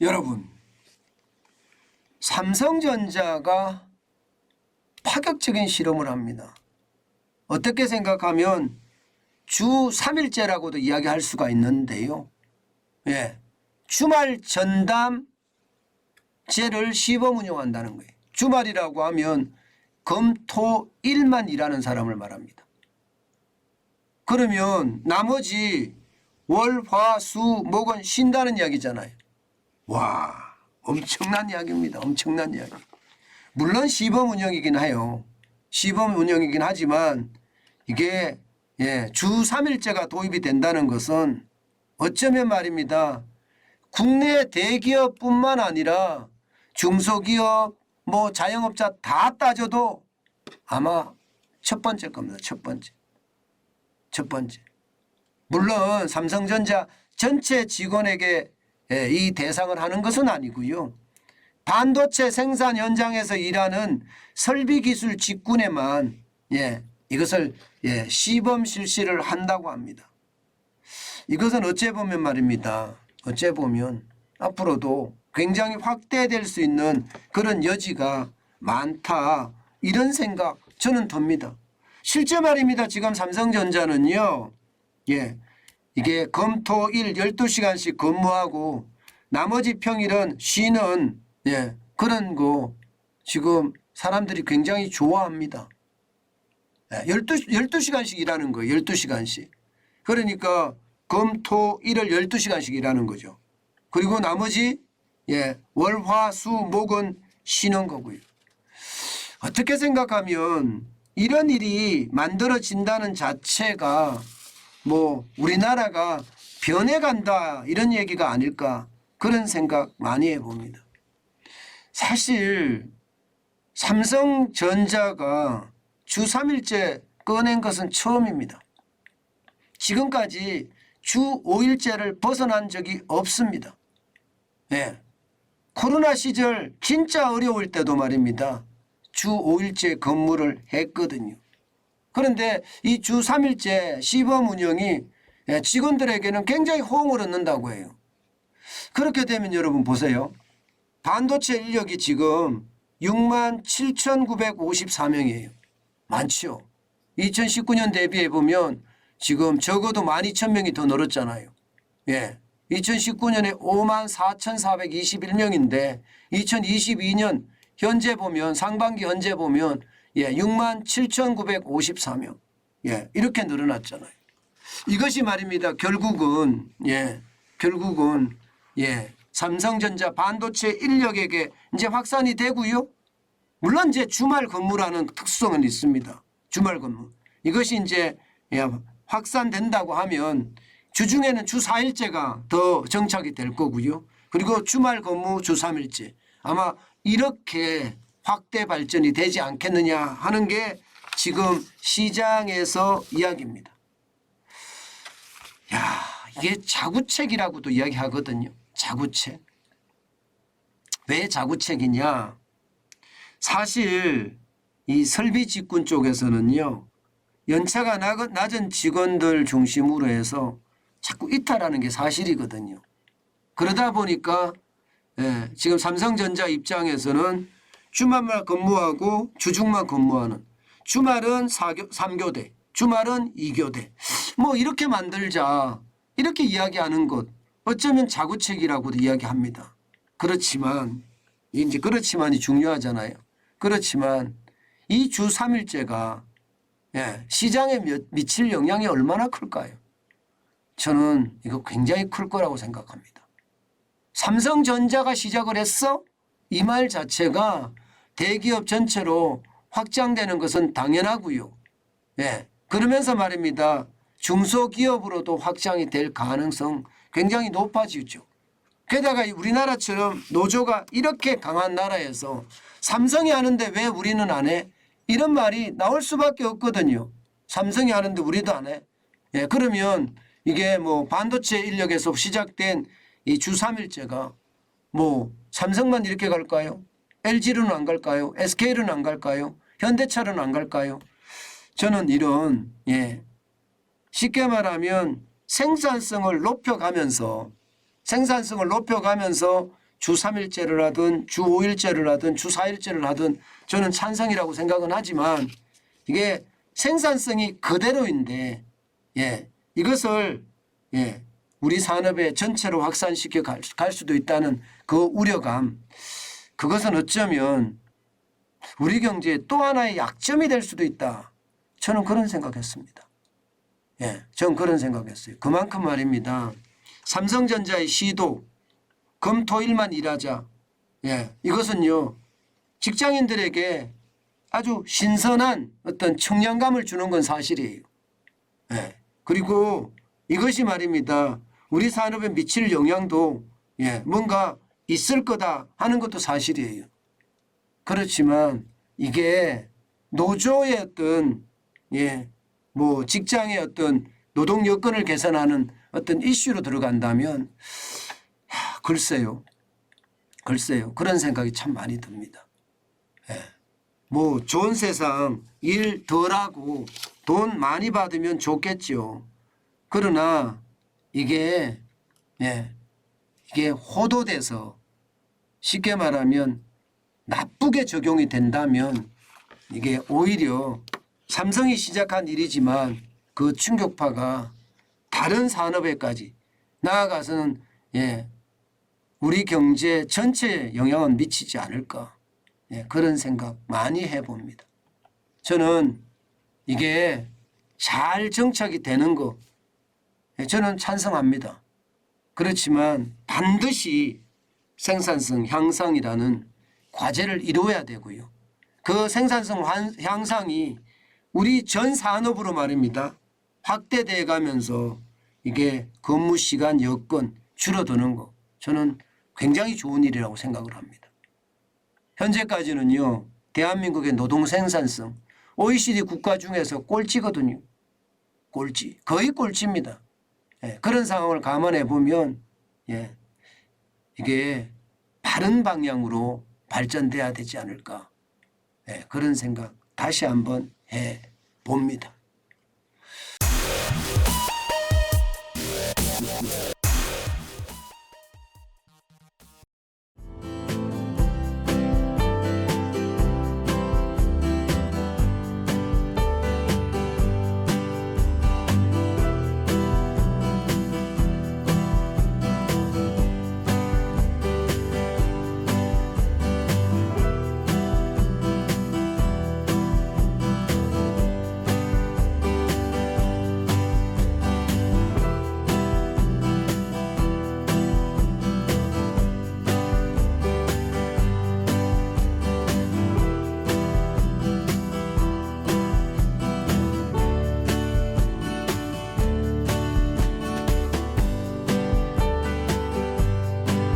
여러분, 삼성전자가 파격적인 실험을 합니다. 어떻게 생각하면 주 3일제라고도 이야기할 수가 있는데요. 주말 전담제를 시범 운영한다는 거예요. 주말이라고 하면 금, 토, 일만 일하는 사람을 말합니다. 그러면 나머지 월, 화, 수, 목은 쉰다는 이야기잖아요. 와, 엄청난 이야기입니다. 엄청난 이야기. 물론 시범 운영이긴 해요. 시범 운영이긴 하지만 이게 주 3일제가 도입이 된다는 것은 어쩌면 말입니다. 국내 대기업뿐만 아니라 중소기업, 자영업자 다 따져도 아마 첫 번째일 겁니다. 첫 번째. 물론 삼성전자 전체 직원에게 이 대상을 하는 것은 아니고요. 반도체 생산 현장에서 일하는 설비기술 직군에만 이것을 시범 실시를 한다고 합니다. 이것은 어째 보면 말입니다. 어째 보면 앞으로도 굉장히 확대될 수 있는 그런 여지가 많다. 이런 생각 저는 듭니다. 실제 말입니다. 지금 삼성전자는요. 이게 금, 토, 일 12시간씩 근무하고 나머지 평일은 쉬는 그런 거 지금 사람들이 굉장히 좋아합니다. 12시간씩 일하는 거예요. 12시간씩. 그러니까 금, 토, 일을 12시간씩 일하는 거죠. 그리고 나머지 월, 화, 수, 목은 쉬는 거고요. 어떻게 생각하면 이런 일이 만들어진다는 자체가 우리나라가 변해간다 이런 얘기가 아닐까 그런 생각 많이 해봅니다. 사실 삼성전자가 주 3일제 꺼낸 것은 처음입니다. 지금까지 주 5일제를 벗어난 적이 없습니다. 코로나 시절 진짜 어려울 때도 말입니다. 주 5일제 근무를 했거든요. 그런데 이 주 3일제 시범 운영이 직원들에게는 굉장히 호응을 얻는다고 해요. 그렇게 되면 여러분 보세요. 반도체 인력이 지금 67,954명이에요. 많죠. 2019년 대비해 보면 지금 적어도 12,000명이 더 늘었잖아요. 2019년에 54,421명인데 2022년 현재 보면 상반기 현재 보면 67,954명 이렇게 늘어났잖아요. 이것이 말입니다. 결국은 삼성전자 반도체 인력에게 이제 확산이 되고요. 물론 이제 주말 근무라는 특성은 있습니다. 주말 근무. 이것이 이제 확산된다고 하면 주중에는 주 4일제가 더 정착이 될 거고요. 그리고 주말 근무 주 3일제. 아마 이렇게 확대 발전이 되지 않겠느냐 하는 게 지금 시장에서 이야기입니다. 이게 자구책이라고도 이야기하거든요. 자구책. 왜 자구책이냐? 사실 이 설비 직군 쪽에서는요. 연차가 낮은 직원들 중심으로 해서 자꾸 이탈하는 게 사실이거든요. 그러다 보니까 지금 삼성전자 입장에서는 주말만 근무하고 주중만 근무하는 주말은 3교대 주말은 2교대 이렇게 만들자 이렇게 이야기하는 것 어쩌면 자구책이라고도 이야기합니다. 그렇지만 이제 그렇지만이 중요하잖아요. 그렇지만 이 주 3일제가 시장에 미칠 영향이 얼마나 클까요? 저는 이거 굉장히 클 거라고 생각합니다. 삼성전자가 시작을 했어? 이 말 자체가 대기업 전체로 확장되는 것은 당연하고요. 그러면서 말입니다. 중소기업으로도 확장이 될 가능성 굉장히 높아지죠. 게다가 우리나라처럼 노조가 이렇게 강한 나라에서 삼성이 하는데 왜 우리는 안 해? 이런 말이 나올 수밖에 없거든요. 삼성이 하는데 우리도 안 해? 그러면 이게 반도체 인력에서 시작된 이 주 3일제가 삼성만 이렇게 갈까요? LG로는 안 갈까요? SK로는 안 갈까요? 현대차로는 안 갈까요? 저는 이런 쉽게 말하면 생산성을 높여가면서 주 3일제를 하든 주 5일제를 하든 주 4일제를 하든 저는 찬성이라고 생각은 하지만 이게 생산성이 그대로인데 이것을 우리 산업의 전체로 확산시켜 갈 수도 있다는 그 우려감, 그것은 어쩌면 우리 경제의 또 하나의 약점이 될 수도 있다. 저는 그런 생각했습니다. 저는 그런 생각했어요. 그만큼 말입니다. 삼성전자의 시도 금, 토, 일만 일하자. 이것은요 직장인들에게 아주 신선한 어떤 청량감을 주는 건 사실이에요. 그리고 이것이 말입니다. 우리 산업에 미칠 영향도 뭔가 있을 거다 하는 것도 사실이에요. 그렇지만 이게 노조의 어떤 뭐 직장의 어떤 노동 여건을 개선하는 어떤 이슈로 들어간다면 글쎄요 그런 생각이 참 많이 듭니다. 뭐 좋은 세상 일 덜하고 돈 많이 받으면 좋겠죠. 그러나 이게 호도돼서 쉽게 말하면 나쁘게 적용이 된다면 이게 오히려 삼성이 시작한 일이지만 그 충격파가 다른 산업에까지 나아가서는 우리 경제 전체에 영향은 미치지 않을까, 그런 생각 많이 해봅니다. 저는 이게 잘 정착이 되는 거 저는 찬성합니다. 그렇지만 반드시 생산성 향상이라는 과제를 이루어야 되고요. 그 생산성 향상이 우리 전 산업으로 말입니다. 확대돼 가면서 이게 근무 시간 여건 줄어드는 거 저는 굉장히 좋은 일이라고 생각을 합니다. 현재까지는요. 대한민국의 노동 생산성 OECD 국가 중에서 꼴찌거든요. 꼴찌. 거의 꼴찌입니다. 그런 상황을 감안해 보면 이게 바른 방향으로 발전돼야 되지 않을까, 그런 생각 다시 한번 해봅니다.